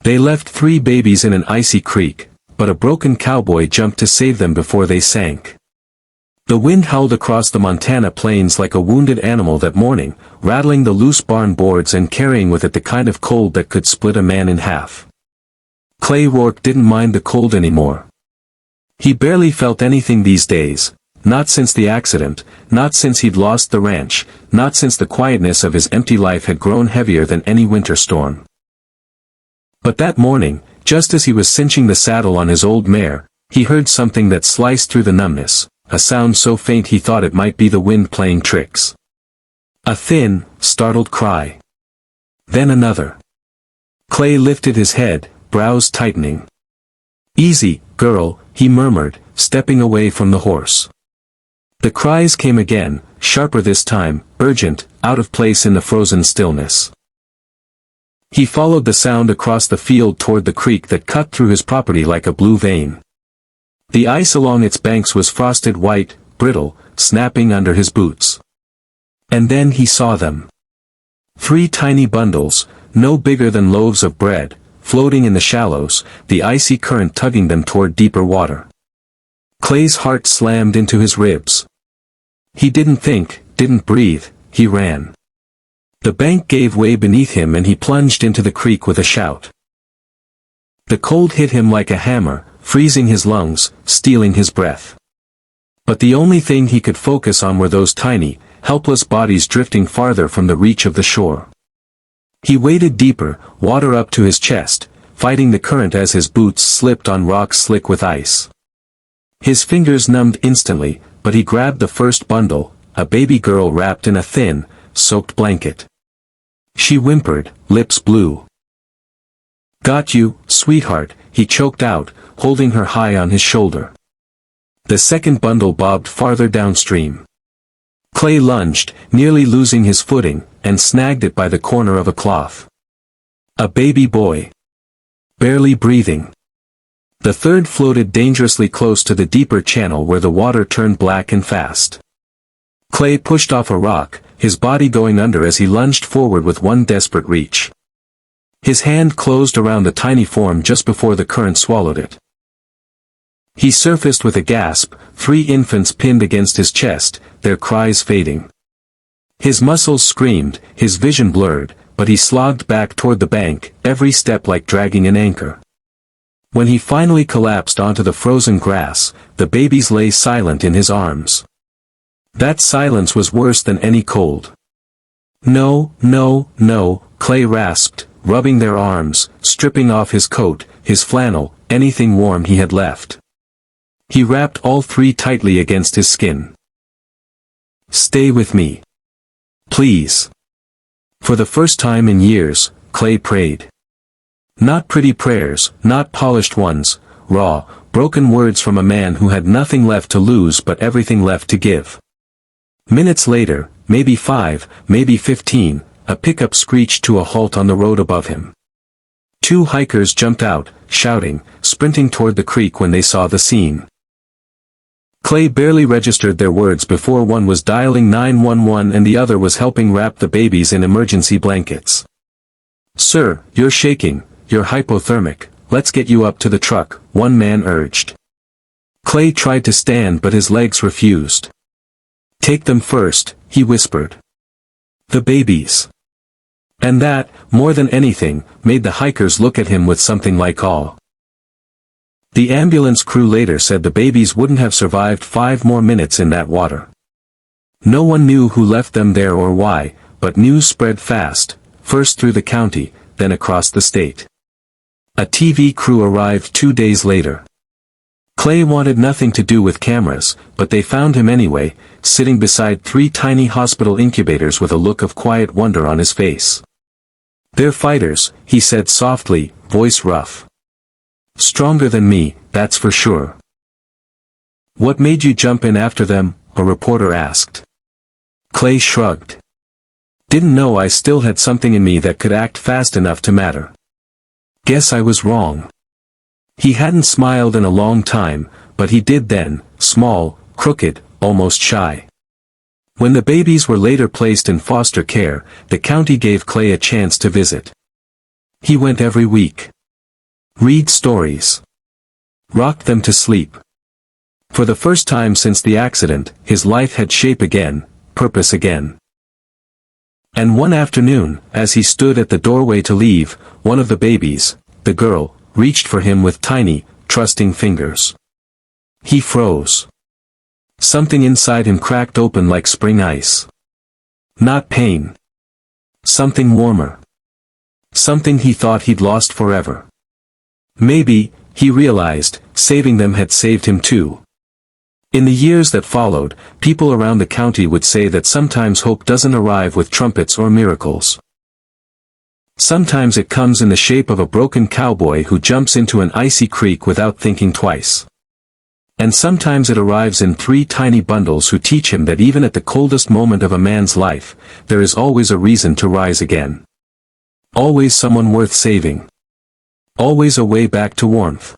They left 3 babies in an icy creek, but a broken cowboy jumped to save them before they sank. The wind howled across the Montana plains like a wounded animal that morning, rattling the loose barn boards and carrying with it the kind of cold that could split a man in half. Clay Rourke didn't mind the cold anymore. He barely felt anything these days, not since the accident, not since he'd lost the ranch, not since the quietness of his empty life had grown heavier than any winter storm. But that morning, just as he was cinching the saddle on his old mare, he heard something that sliced through the numbness, a sound so faint he thought it might be the wind playing tricks. A thin, startled cry. Then another. Clay lifted his head, brows tightening. "Easy, girl," he murmured, stepping away from the horse. The cries came again, sharper this time, urgent, out of place in the frozen stillness. He followed the sound across the field toward the creek that cut through his property like a blue vein. The ice along its banks was frosted white, brittle, snapping under his boots. And then he saw them. 3 tiny bundles, no bigger than loaves of bread, floating in the shallows, the icy current tugging them toward deeper water. Clay's heart slammed into his ribs. He didn't think, didn't breathe, he ran. The bank gave way beneath him and he plunged into the creek with a shout. The cold hit him like a hammer, freezing his lungs, stealing his breath. But the only thing he could focus on were those tiny, helpless bodies drifting farther from the reach of the shore. He waded deeper, water up to his chest, fighting the current as his boots slipped on rocks slick with ice. His fingers numbed instantly, but he grabbed the first bundle, a baby girl wrapped in a thin, soaked blanket. She whimpered, lips blue. "Got you, sweetheart," he choked out, holding her high on his shoulder. The second bundle bobbed farther downstream. Clay lunged, nearly losing his footing, and snagged it by the corner of a cloth. A baby boy. Barely breathing. The third floated dangerously close to the deeper channel where the water turned black and fast. Clay pushed off a rock, his body going under as he lunged forward with one desperate reach. His hand closed around the tiny form just before the current swallowed it. He surfaced with a gasp, 3 infants pinned against his chest, their cries fading. His muscles screamed, his vision blurred, but he slogged back toward the bank, every step like dragging an anchor. When he finally collapsed onto the frozen grass, the babies lay silent in his arms. That silence was worse than any cold. "No, no, no," Clay rasped, rubbing their arms, stripping off his coat, his flannel, anything warm he had left. He wrapped all 3 tightly against his skin. "Stay with me. Please." For the first time in years, Clay prayed. Not pretty prayers, not polished ones, raw, broken words from a man who had nothing left to lose but everything left to give. Minutes later, maybe 5, maybe 15, a pickup screeched to a halt on the road above him. 2 hikers jumped out, shouting, sprinting toward the creek when they saw the scene. Clay barely registered their words before one was dialing 911 and the other was helping wrap the babies in emergency blankets. "Sir, you're shaking, you're hypothermic, let's get you up to the truck," one man urged. Clay tried to stand but his legs refused. "Take them first," he whispered. "The babies." And that, more than anything, made the hikers look at him with something like awe. The ambulance crew later said the babies wouldn't have survived 5 more minutes in that water. No one knew who left them there or why, but news spread fast, first through the county, then across the state. A TV crew arrived 2 days later. Clay wanted nothing to do with cameras, but they found him anyway, sitting beside 3 tiny hospital incubators with a look of quiet wonder on his face. "They're fighters," he said softly, voice rough. "Stronger than me, that's for sure." "What made you jump in after them?" a reporter asked. Clay shrugged. "Didn't know I still had something in me that could act fast enough to matter. Guess I was wrong." He hadn't smiled in a long time, but he did then, small, crooked, almost shy. When the babies were later placed in foster care, the county gave Clay a chance to visit. He went every week. read stories, rocked them to sleep. For the first time since the accident, his life had shape again, purpose again. And one afternoon, as he stood at the doorway to leave, one of the babies, the girl, reached for him with tiny, trusting fingers. He froze. Something inside him cracked open like spring ice. Not pain. Something warmer. Something he thought he'd lost forever. Maybe, he realized, saving them had saved him too. In the years that followed, people around the county would say that sometimes hope doesn't arrive with trumpets or miracles. Sometimes it comes in the shape of a broken cowboy who jumps into an icy creek without thinking twice. And sometimes it arrives in 3 tiny bundles who teach him that even at the coldest moment of a man's life, there is always a reason to rise again. Always someone worth saving. Always a way back to warmth.